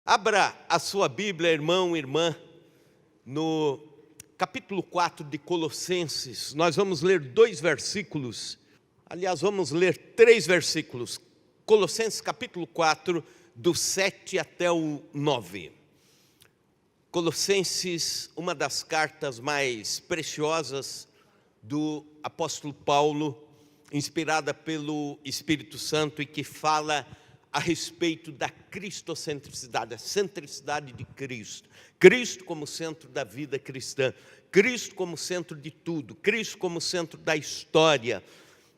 Abra a sua Bíblia, irmão, irmã, no capítulo 4 de Colossenses. Nós vamos ler 2 versículos, aliás, vamos ler 3 versículos. Colossenses capítulo 4, do 7 até o 9. Colossenses, uma das cartas mais preciosas do apóstolo Paulo, inspirada pelo Espírito Santo e que fala a respeito da cristocentricidade, a centricidade de Cristo. Cristo como centro da vida cristã, Cristo como centro de tudo, Cristo como centro da história.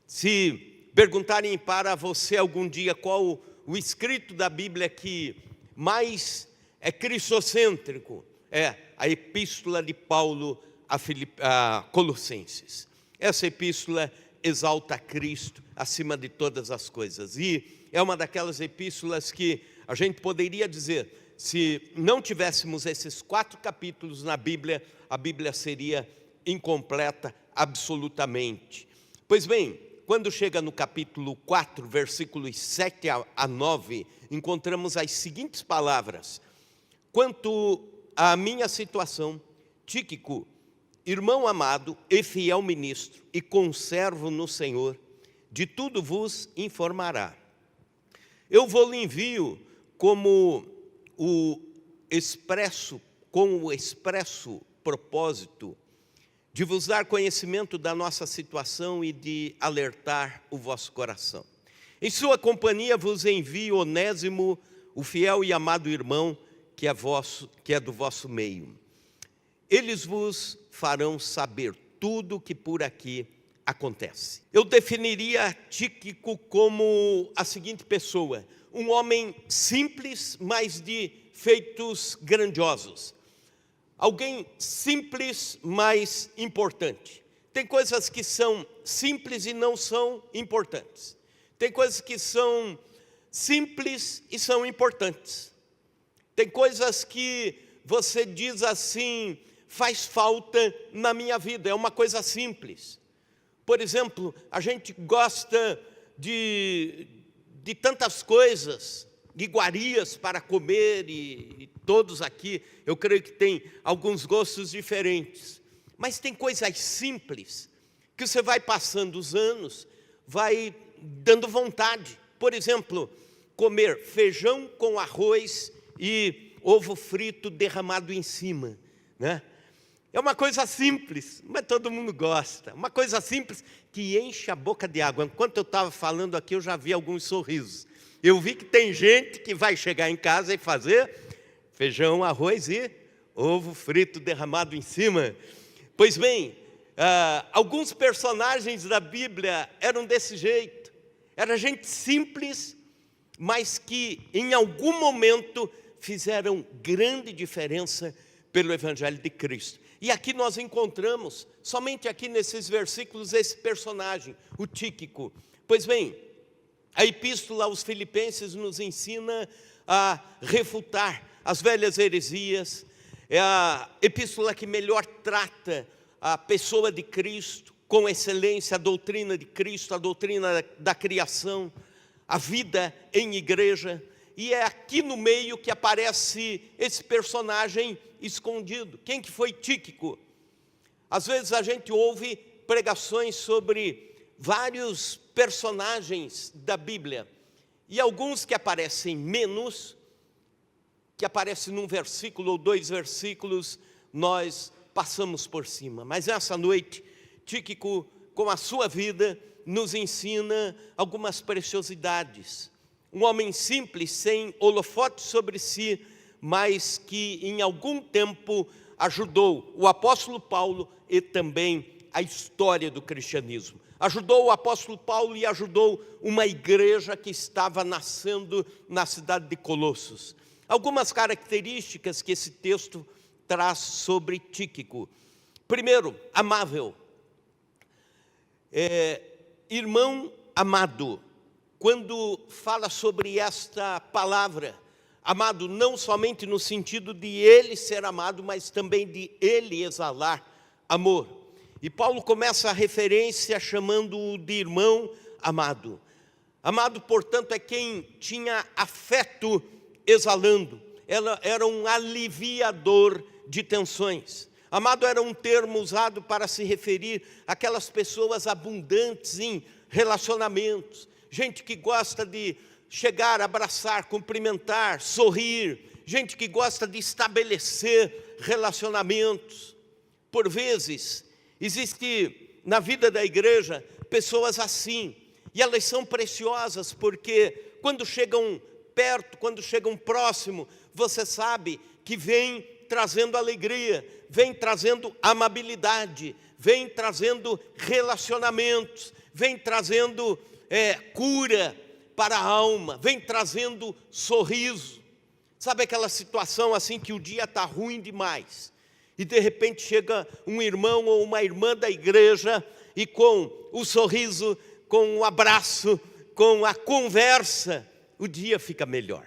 Se perguntarem para você algum dia qual o escrito da Bíblia que mais é cristocêntrico, é a epístola de Paulo a Colossenses. Essa epístola exalta Cristo acima de todas as coisas. E é uma daquelas epístolas que a gente poderia dizer, se não tivéssemos esses 4 capítulos na Bíblia, a Bíblia seria incompleta absolutamente. Pois bem, quando chega no capítulo 4, versículos 7 a 9, encontramos as seguintes palavras: quanto à minha situação, Tíquico, irmão amado e fiel ministro e conservo no Senhor, de tudo vos informará. Eu vou-lhe envio com o expresso propósito de vos dar conhecimento da nossa situação e de alertar o vosso coração. Em sua companhia vos envio Onésimo, o fiel e amado irmão que é do vosso meio. Eles vos farão saber tudo o que por aqui acontece. Eu definiria Tíquico como a seguinte pessoa: um homem simples, mas de feitos grandiosos. Alguém simples, mas importante. Tem coisas que são simples e não são importantes. Tem coisas que são simples e são importantes. Tem coisas que você diz assim, faz falta na minha vida, é uma coisa simples. Por exemplo, a gente gosta de tantas coisas, de iguarias para comer, e todos aqui, eu creio que tem alguns gostos diferentes. Mas tem coisas simples, que você vai passando os anos, vai dando vontade. Por exemplo, comer feijão com arroz e ovo frito derramado em cima, né? É uma coisa simples, mas todo mundo gosta. Uma coisa simples que enche a boca de água. Enquanto eu estava falando aqui, eu já vi alguns sorrisos. Eu vi que tem gente que vai chegar em casa e fazer feijão, arroz e ovo frito derramado em cima. Pois bem, alguns personagens da Bíblia eram desse jeito. Era gente simples, mas que em algum momento fizeram grande diferença pelo Evangelho de Cristo. E aqui nós encontramos, somente aqui nesses versículos, esse personagem, o Tíquico. Pois bem, a epístola aos Filipenses nos ensina a refutar as velhas heresias. É a epístola que melhor trata a pessoa de Cristo, com excelência, a doutrina de Cristo, a doutrina da criação, a vida em igreja. E é aqui no meio que aparece esse personagem escondido. Quem que foi Tíquico? Às vezes a gente ouve pregações sobre vários personagens da Bíblia, e alguns que aparecem menos, que aparecem num versículo ou 2 versículos, nós passamos por cima. Mas essa noite, Tíquico, com a sua vida, nos ensina algumas preciosidades. Um homem simples, sem holofote sobre si, mas que em algum tempo ajudou o apóstolo Paulo e também a história do cristianismo. Ajudou o apóstolo Paulo e ajudou uma igreja que estava nascendo na cidade de Colossos. Algumas características que esse texto traz sobre Tíquico. Primeiro, amável. Irmão amado. Quando fala sobre esta palavra, amado, não somente no sentido de ele ser amado, mas também de ele exalar amor. E Paulo começa a referência chamando-o de irmão amado. Amado, portanto, é quem tinha afeto exalando. ela era um aliviador de tensões. Amado era um termo usado para se referir àquelas pessoas abundantes em relacionamentos. Gente que gosta de chegar, abraçar, cumprimentar, sorrir. Gente que gosta de estabelecer relacionamentos. Por vezes, existe na vida da igreja pessoas assim. E elas são preciosas porque quando chegam perto, quando chegam próximo, você sabe que vem trazendo alegria, vem trazendo amabilidade, vem trazendo relacionamentos, vem trazendo cura para a alma, vem trazendo sorriso. Sabe aquela situação assim que o dia está ruim demais e de repente chega um irmão ou uma irmã da igreja e com o sorriso, com o abraço, com a conversa, o dia fica melhor.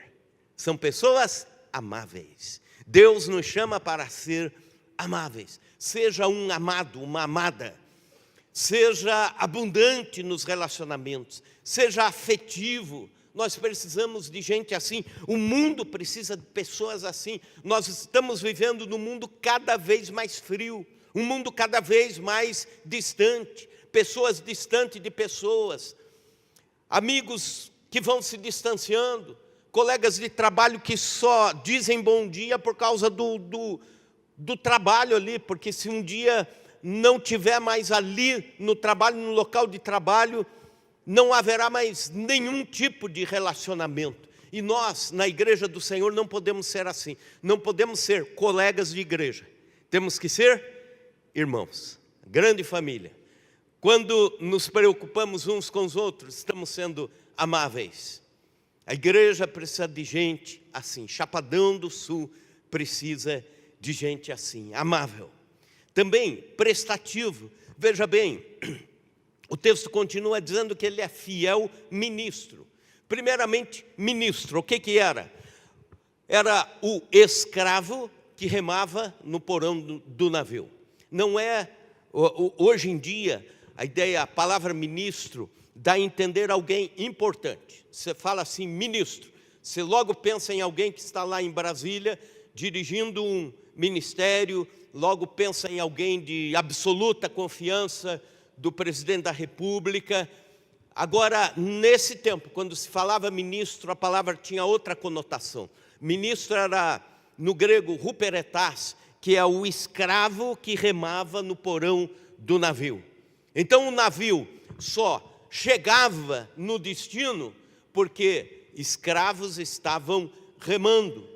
São pessoas amáveis. Deus nos chama para ser amáveis. Seja um amado, uma amada. Seja abundante nos relacionamentos. Seja afetivo. Nós precisamos de gente assim. O mundo precisa de pessoas assim. Nós estamos vivendo num mundo cada vez mais frio. Um mundo cada vez mais distante. Pessoas distantes de pessoas. Amigos que vão se distanciando. Colegas de trabalho que só dizem bom dia por causa do trabalho ali, porque se um dia não tiver mais ali no trabalho, no local de trabalho, não haverá mais nenhum tipo de relacionamento. E nós, na igreja do Senhor, não podemos ser assim. Não podemos ser colegas de igreja. Temos que ser irmãos, grande família. Quando nos preocupamos uns com os outros, estamos sendo amáveis. A igreja precisa de gente assim. Chapadão do Sul precisa de gente assim, amável. Também prestativo. Veja bem, o texto continua dizendo que ele é fiel ministro. Primeiramente, ministro. O que era? Era o escravo que remava no porão do navio. Não é, hoje em dia, a palavra ministro dá a entender alguém importante. Você fala assim, ministro, você logo pensa em alguém que está lá em Brasília, dirigindo um ministério, logo pensa em alguém de absoluta confiança do presidente da República. Agora, nesse tempo, quando se falava ministro, a palavra tinha outra conotação. Ministro era, no grego, huperetas, que é o escravo que remava no porão do navio. Então, o navio só chegava no destino porque escravos estavam remando.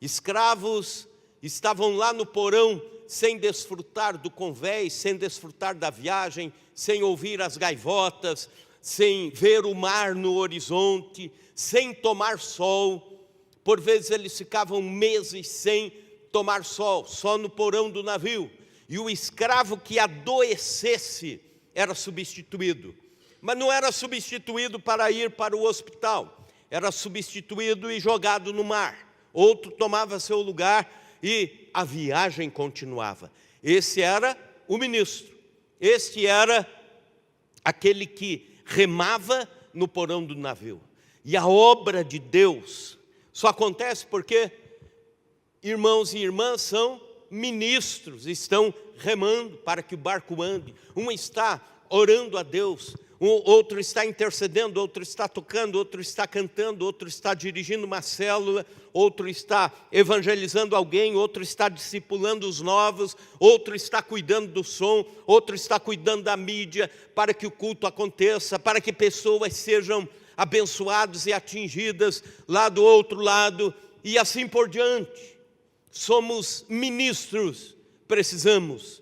Escravos estavam lá no porão sem desfrutar do convés, sem desfrutar da viagem, sem ouvir as gaivotas, sem ver o mar no horizonte, sem tomar sol. Por vezes eles ficavam meses sem tomar sol, só no porão do navio. E o escravo que adoecesse era substituído. Mas não era substituído para ir para o hospital. Era substituído e jogado no mar. Outro tomava seu lugar e a viagem continuava. Esse era o ministro. Este era aquele que remava no porão do navio. E a obra de Deus só acontece porque irmãos e irmãs são ministros, estão remando para que o barco ande. Um está orando a Deus, outro está intercedendo, outro está tocando, outro está cantando, outro está dirigindo uma célula, outro está evangelizando alguém, outro está discipulando os novos, outro está cuidando do som, outro está cuidando da mídia, para que o culto aconteça, para que pessoas sejam abençoadas e atingidas lá do outro lado, e assim por diante. Somos ministros, precisamos.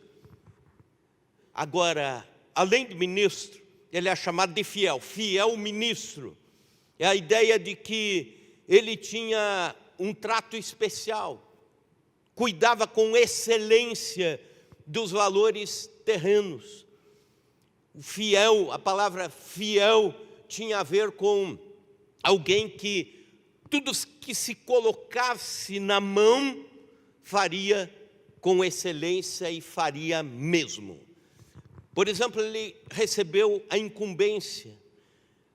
Agora, além de ministro, ele é chamado de fiel, fiel ministro. É a ideia de que ele tinha um trato especial, cuidava com excelência dos valores terrenos. O fiel, a palavra fiel tinha a ver com alguém que tudo que se colocasse na mão faria com excelência e faria mesmo. Por exemplo, ele recebeu a incumbência,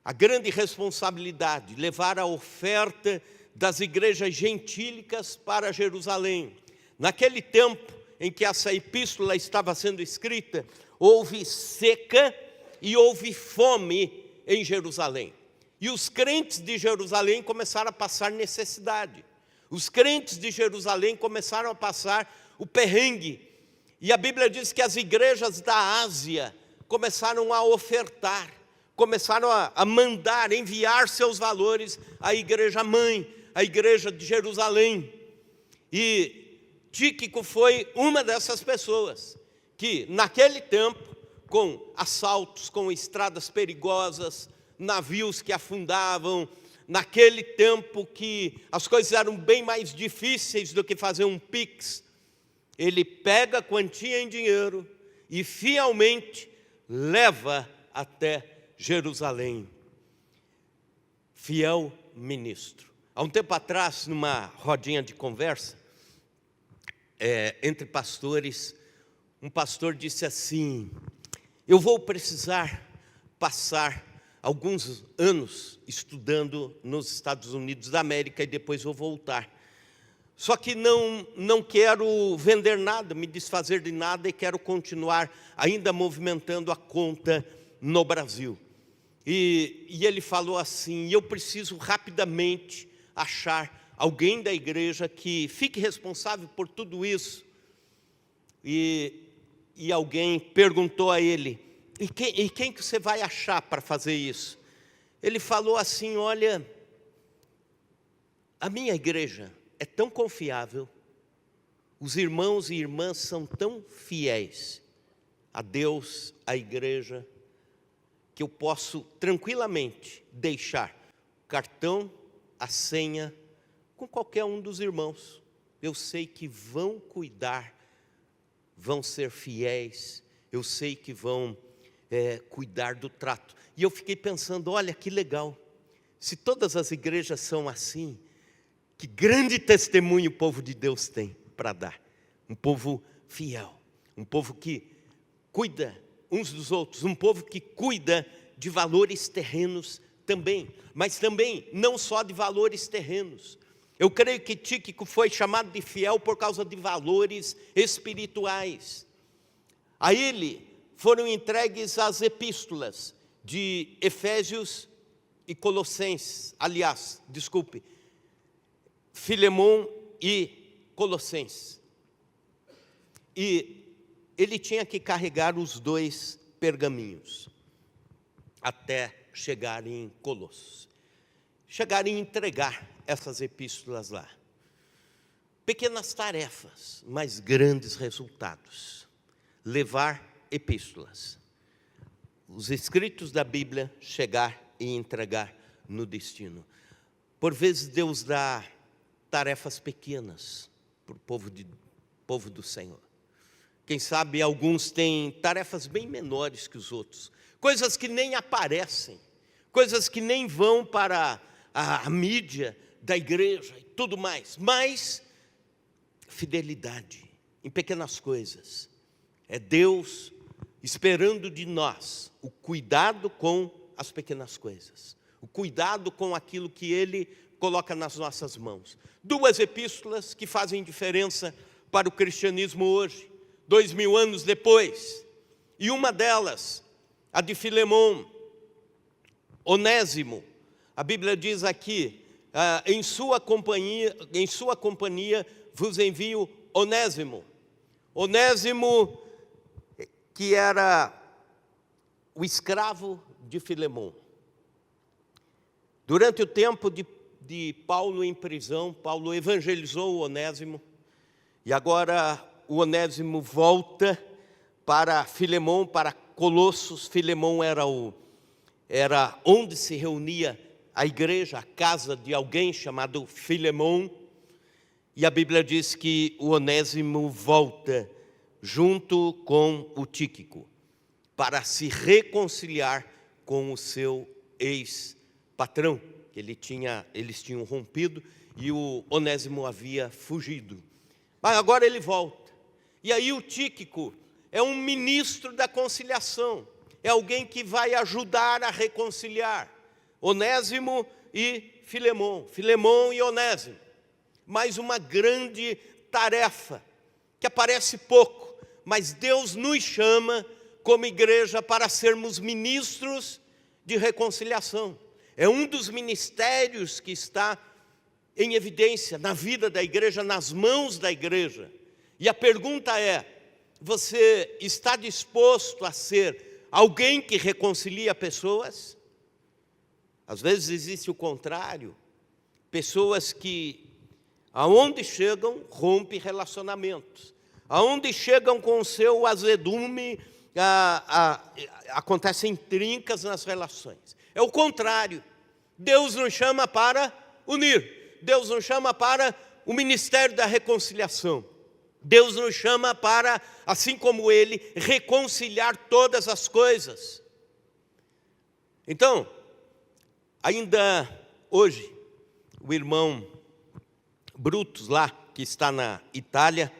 a grande responsabilidade, levar a oferta das igrejas gentílicas para Jerusalém. Naquele tempo em que essa epístola estava sendo escrita, houve seca e houve fome em Jerusalém. E os crentes de Jerusalém começaram a passar necessidade. Os crentes de Jerusalém começaram a passar o perrengue. E a Bíblia diz que as igrejas da Ásia começaram a ofertar, começaram a mandar, enviar seus valores à igreja mãe, à igreja de Jerusalém. E Tíquico foi uma dessas pessoas que, naquele tempo, com assaltos, com estradas perigosas, navios que afundavam, naquele tempo que as coisas eram bem mais difíceis do que fazer um Pix, ele pega a quantia em dinheiro e fielmente leva até Jerusalém. Fiel ministro. Há um tempo atrás, numa rodinha de conversa, entre pastores, um pastor disse assim: eu vou precisar passar alguns anos estudando nos Estados Unidos da América e depois vou voltar. Só que não quero vender nada, me desfazer de nada e quero continuar ainda movimentando a conta no Brasil. E ele falou assim: eu preciso rapidamente achar alguém da igreja que fique responsável por tudo isso. E alguém perguntou a ele: e quem que você vai achar para fazer isso? Ele falou assim: olha, a minha igreja é tão confiável, os irmãos e irmãs são tão fiéis a Deus, à igreja, que eu posso tranquilamente deixar o cartão, a senha, com qualquer um dos irmãos. Eu sei que vão cuidar, vão ser fiéis, eu sei que vão cuidar do trato. E eu fiquei pensando, olha que legal, se todas as igrejas são assim, que grande testemunho o povo de Deus tem para dar. Um povo fiel, um povo que cuida uns dos outros, um povo que cuida de valores terrenos também, mas também não só de valores terrenos. Eu creio que Tíquico foi chamado de fiel por causa de valores espirituais. A ele foram entregues as epístolas de Efésios e Colossenses, Filemon e Colossenses. E ele tinha que carregar os dois pergaminhos até chegar em Colossos. Chegar e entregar essas epístolas lá. Pequenas tarefas, mas grandes resultados. Levar epístolas. Os escritos da Bíblia chegar e entregar no destino. Por vezes Deus dá tarefas pequenas para o povo do Senhor. Quem sabe alguns têm tarefas bem menores que os outros. Coisas que nem aparecem. Coisas que nem vão para a mídia da igreja e tudo mais. Mas fidelidade em pequenas coisas. É Deus esperando de nós o cuidado com as pequenas coisas. O cuidado com aquilo que Ele coloca nas nossas mãos. 2 epístolas que fazem diferença para o cristianismo hoje, 2000 anos depois. E uma delas, a de Filemon, Onésimo. A Bíblia diz aqui, em sua companhia vos envio Onésimo. Onésimo, que era o escravo de Filemon. Durante o tempo de Paulo em prisão, Paulo evangelizou o Onésimo, e agora o Onésimo volta para Filemon, para Colossos. Filemon era onde se reunia a igreja, a casa de alguém chamado Filemon, e a Bíblia diz que o Onésimo volta junto com o Tíquico, para se reconciliar com o seu ex-patrão, que eles tinham rompido, e o Onésimo havia fugido. Mas agora ele volta. E aí o Tíquico é um ministro da conciliação, é alguém que vai ajudar a reconciliar. Onésimo e Filemão, Filemão e Onésimo. Mais uma grande tarefa, que aparece pouco, mas Deus nos chama como igreja para sermos ministros de reconciliação. É um dos ministérios que está em evidência na vida da igreja, nas mãos da igreja. E a pergunta é: você está disposto a ser alguém que reconcilia pessoas? Às vezes existe o contrário, pessoas que, aonde chegam, rompem relacionamentos. Aonde chegam com o seu azedume, acontecem trincas nas relações. É o contrário. Deus nos chama para unir. Deus nos chama para o ministério da reconciliação. Deus nos chama para, assim como Ele, reconciliar todas as coisas. Então, ainda hoje, o irmão Brutus lá, que está na Itália,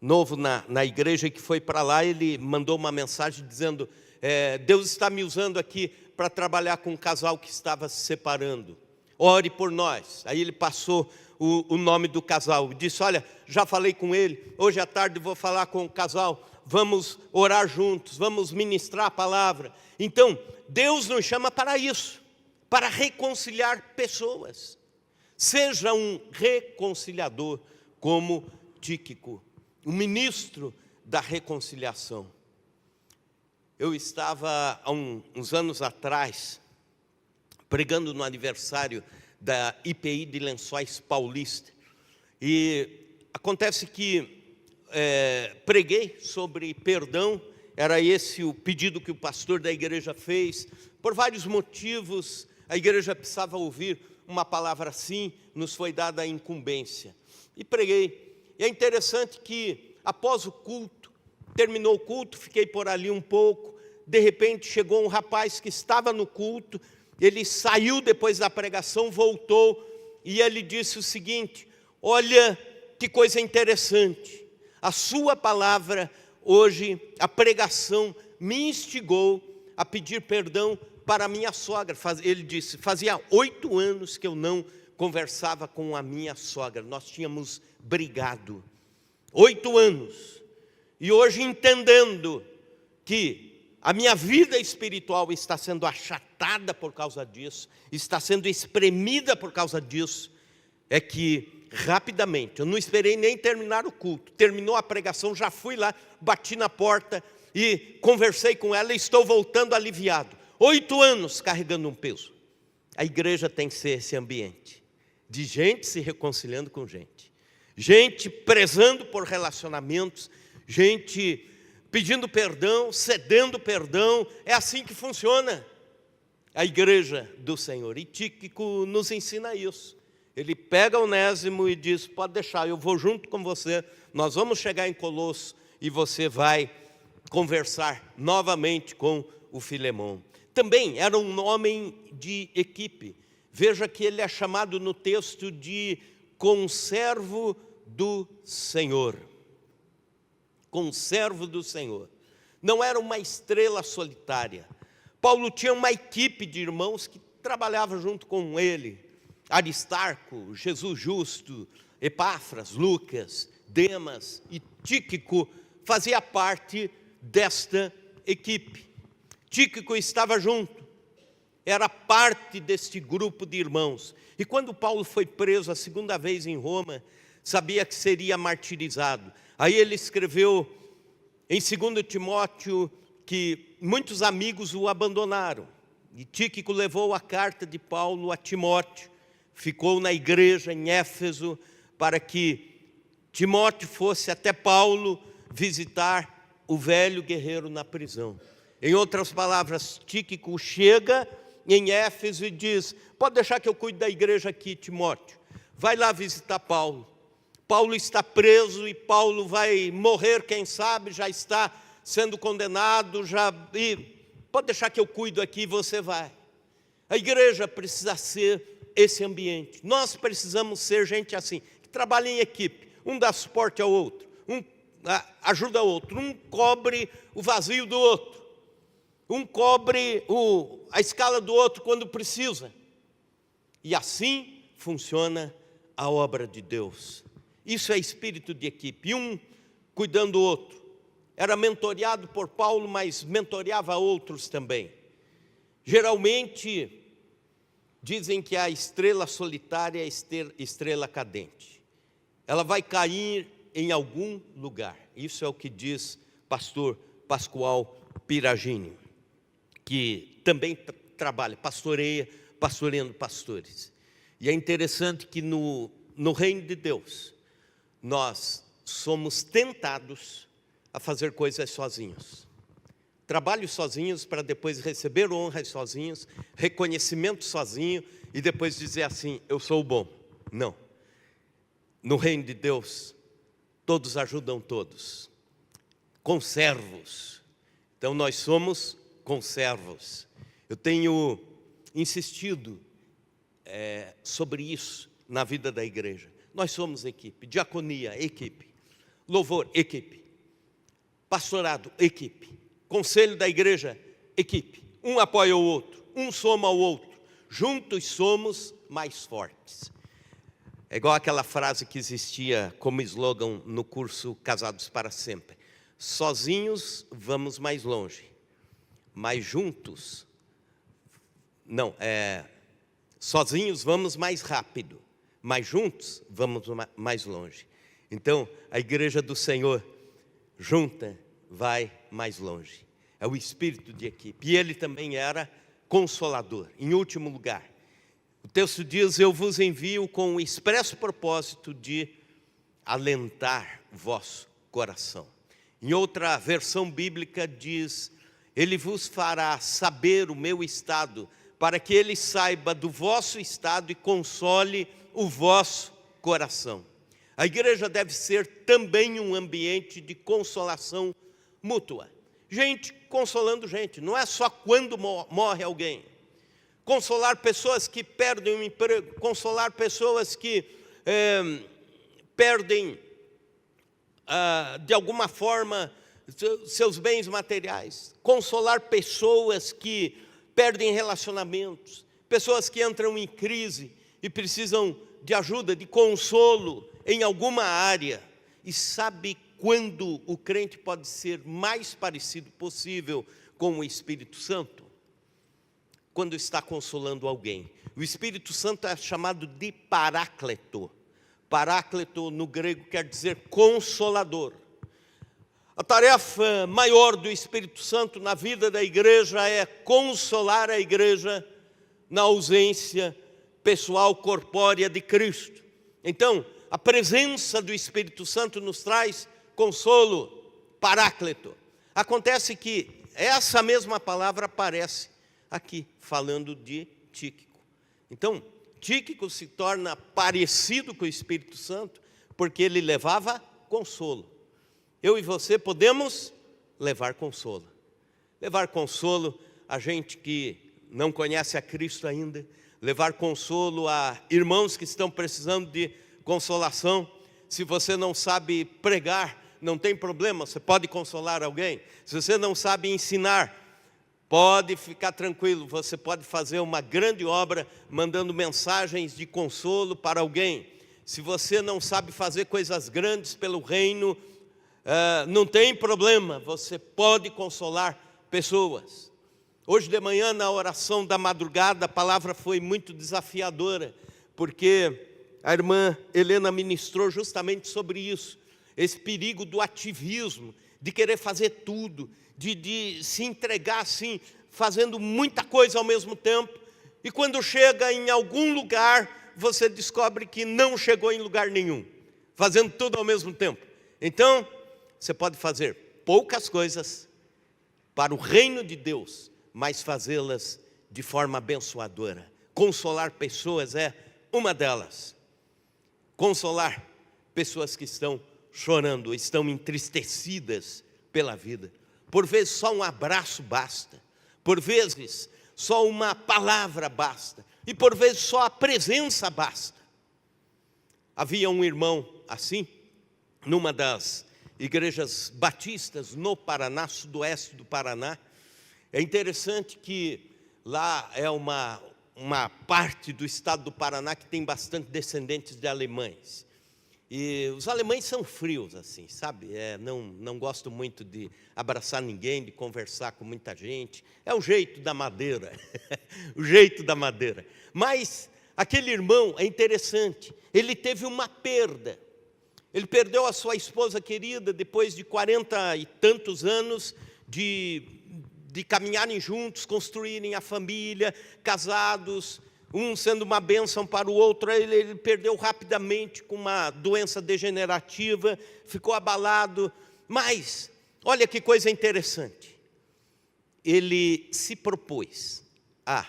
novo na igreja, que foi para lá, ele mandou uma mensagem dizendo: Deus está me usando aqui para trabalhar com um casal que estava se separando. Ore por nós. Aí ele passou o nome do casal, disse: olha, já falei com ele, hoje à tarde vou falar com o casal, vamos orar juntos, vamos ministrar a palavra. Então, Deus nos chama para isso, para reconciliar pessoas. Seja um reconciliador como Tíquico, um ministro da reconciliação. Eu estava, há uns anos atrás, pregando no aniversário da IPI de Lençóis Paulista. E acontece que preguei sobre perdão, era esse o pedido que o pastor da igreja fez. Por vários motivos, a igreja precisava ouvir uma palavra assim, nos foi dada a incumbência. E preguei. E é interessante que, após o culto, terminou o culto, fiquei por ali um pouco, de repente chegou um rapaz que estava no culto, ele saiu depois da pregação, voltou, e ele disse o seguinte: olha que coisa interessante, a sua palavra hoje, a pregação me instigou a pedir perdão para a minha sogra. Ele disse: fazia 8 anos que eu não conversava com a minha sogra, nós tínhamos brigado, 8 anos, e hoje entendendo que a minha vida espiritual está sendo achatada por causa disso, está sendo espremida por causa disso, é que rapidamente, eu não esperei nem terminar o culto, terminou a pregação, já fui lá, bati na porta e conversei com ela e estou voltando aliviado. 8 anos carregando um peso. A igreja tem que ser esse ambiente de gente se reconciliando com gente, gente prezando por relacionamentos, gente pedindo perdão, cedendo perdão. É assim que funciona a igreja do Senhor. E Tíquico nos ensina isso. Ele pega Onésimo e diz: pode deixar, eu vou junto com você, nós vamos chegar em Colosso e você vai conversar novamente com o Filemão. Também era um homem de equipe. Veja que ele é chamado no texto de conservo do Senhor. Conservo do Senhor. Não era uma estrela solitária. Paulo tinha uma equipe de irmãos que trabalhava junto com ele: Aristarco, Jesus Justo, Epáfras, Lucas, Demas e Tíquico fazia parte desta equipe. Tíquico estava junto, era parte deste grupo de irmãos. E quando Paulo foi preso a segunda vez em Roma, sabia que seria martirizado. Aí ele escreveu em 2 Timóteo que muitos amigos o abandonaram. E Tíquico levou a carta de Paulo a Timóteo, ficou na igreja em Éfeso, para que Timóteo fosse até Paulo visitar o velho guerreiro na prisão. Em outras palavras, Tíquico chega em Éfeso e diz: pode deixar que eu cuide da igreja aqui, Timóteo. Vai lá visitar Paulo. Paulo está preso e Paulo vai morrer, quem sabe, já está sendo condenado, e pode deixar que eu cuido aqui, você vai. A igreja precisa ser esse ambiente. Nós precisamos ser gente assim, que trabalha em equipe. Um dá suporte ao outro, um ajuda o outro, um cobre o vazio do outro, um cobre a escala do outro quando precisa. E assim funciona a obra de Deus. Isso é espírito de equipe, um cuidando do outro. Era mentoreado por Paulo, mas mentoreava outros também. Geralmente, dizem que a estrela solitária é a estrela cadente. Ela vai cair em algum lugar. Isso é o que diz pastor Pascoal Piragini, que também trabalha, pastoreando pastores. E é interessante que no reino de Deus, nós somos tentados a fazer coisas sozinhos. Trabalho sozinhos para depois receber honras sozinhos, reconhecimento sozinho e depois dizer assim, eu sou o bom. Não. No reino de Deus, todos ajudam todos. Conservos. Então nós somos conservos. Eu tenho insistido sobre isso na vida da igreja. Nós somos equipe, diaconia, equipe, louvor, equipe, pastorado, equipe, conselho da igreja, equipe. Um apoia o outro, um soma o outro. Juntos somos mais fortes. É igual aquela frase que existia como slogan no curso Casados para Sempre. Sozinhos vamos mais longe, mas juntos, sozinhos vamos mais rápido, mas juntos vamos mais longe. Então, a igreja do Senhor, junta, vai mais longe. É o espírito de equipe. E ele também era consolador. Em último lugar, o texto diz, eu vos envio com o expresso propósito de alentar vosso coração. Em outra versão bíblica diz, ele vos fará saber o meu estado, para que ele saiba do vosso estado e console o vosso coração. A igreja deve ser também um ambiente de consolação mútua. Gente consolando gente, não é só quando morre alguém. Consolar pessoas que perdem o emprego, consolar pessoas que perdem, de alguma forma, seus bens materiais. Consolar pessoas que perdem relacionamentos, pessoas que entram em crise e precisam de ajuda, de consolo em alguma área. E sabe quando o crente pode ser mais parecido possível com o Espírito Santo? Quando está consolando alguém. O Espírito Santo é chamado de Paráclito. Paráclito no grego quer dizer consolador. A tarefa maior do Espírito Santo na vida da igreja é consolar a igreja na ausência pessoal corpórea de Cristo. Então, a presença do Espírito Santo nos traz consolo, Paráclito. Acontece que essa mesma palavra aparece aqui, falando de Tíquico. Então, Tíquico se torna parecido com o Espírito Santo, porque ele levava consolo. Eu e você podemos levar consolo. Levar consolo a gente que não conhece a Cristo ainda, levar consolo a irmãos que estão precisando de consolação. Se você não sabe pregar, não tem problema, você pode consolar alguém. Se você não sabe ensinar, pode ficar tranquilo, você pode fazer uma grande obra mandando mensagens de consolo para alguém. Se você não sabe fazer coisas grandes pelo reino, não tem problema, você pode consolar pessoas. Hoje de manhã, na oração da madrugada, a palavra foi muito desafiadora, porque a irmã Helena ministrou justamente sobre isso, esse perigo do ativismo, de querer fazer tudo, de se entregar assim, fazendo muita coisa ao mesmo tempo, e quando chega em algum lugar, você descobre que não chegou em lugar nenhum, fazendo tudo ao mesmo tempo. Então, você pode fazer poucas coisas para o reino de Deus, mas fazê-las de forma abençoadora. Consolar pessoas é uma delas. Consolar pessoas que estão chorando, estão entristecidas pela vida. Por vezes só um abraço basta, por vezes só uma palavra basta, e por vezes só a presença basta. Havia um irmão assim, numa das igrejas batistas no Paraná, sudoeste do Paraná. É interessante que lá é uma parte do estado do Paraná que tem bastante descendentes de alemães. E os alemães são frios, assim, sabe? Não gosto muito de abraçar ninguém, de conversar com muita gente. É o jeito da madeira, o jeito da madeira. Mas aquele irmão é interessante, ele teve uma perda. Ele perdeu a sua esposa querida depois de 40 e tantos anos de caminharem juntos, construírem a família, casados, um sendo uma bênção para o outro. Ele perdeu rapidamente com uma doença degenerativa, ficou abalado. Mas, olha que coisa interessante, ele se propôs a,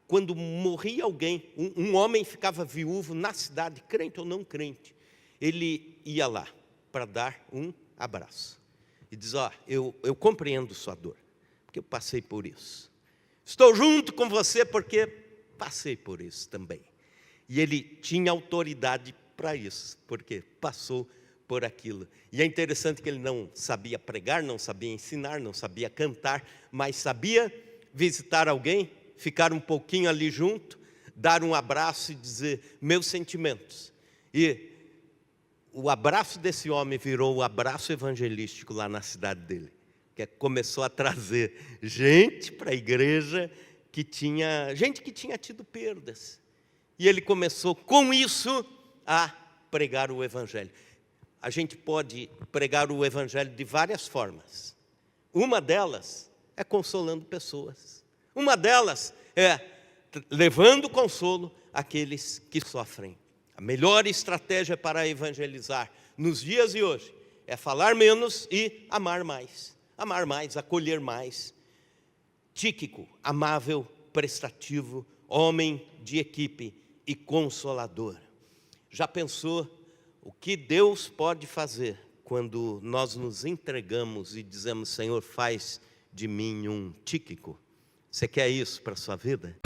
quando morria alguém, um homem ficava viúvo na cidade, crente ou não crente, ele ia lá para dar um abraço e diz: ó, eu compreendo sua dor, porque eu passei por isso. Estou junto com você porque passei por isso também. E ele tinha autoridade para isso, porque passou por aquilo. E é interessante que ele não sabia pregar, não sabia ensinar, não sabia cantar, mas sabia visitar alguém, ficar um pouquinho ali junto, dar um abraço e dizer meus sentimentos. E o abraço desse homem virou o abraço evangelístico lá na cidade dele, que começou a trazer gente para a igreja, gente que tinha tido perdas. E ele começou com isso a pregar o evangelho. A gente pode pregar o evangelho de várias formas. Uma delas é consolando pessoas. Uma delas é levando consolo àqueles que sofrem. A melhor estratégia para evangelizar nos dias de hoje é falar menos e amar mais. Amar mais, acolher mais. Tíquico, amável, prestativo, homem de equipe e consolador. Já pensou o que Deus pode fazer quando nós nos entregamos e dizemos: Senhor, faz de mim um Tíquico? Você quer isso para a sua vida?